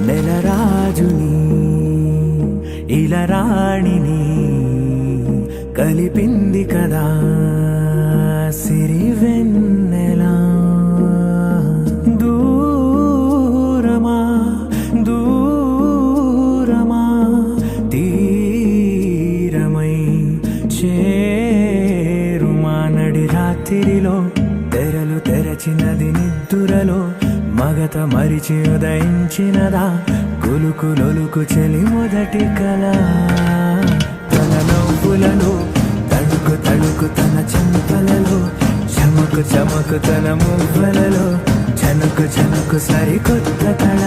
నెలరాజుని ఇలరాణిని కలిపింది కదా సిరివెన్నెలా. దూరమా దూరమా తీరమై చేరుమా నడి రాత్రిలో తెరలు తెరచినది నిద్దురలో మగత మరిచి ఉదయించినదా కులుకులొలుకు చెలి మొదటి కళ. తన నవ్వులలో తడుకు తడుకు తన చెంపలలో చమకు చమకు తన మువ్వలలో చనుకు చనుకు సరికొత్త కళ.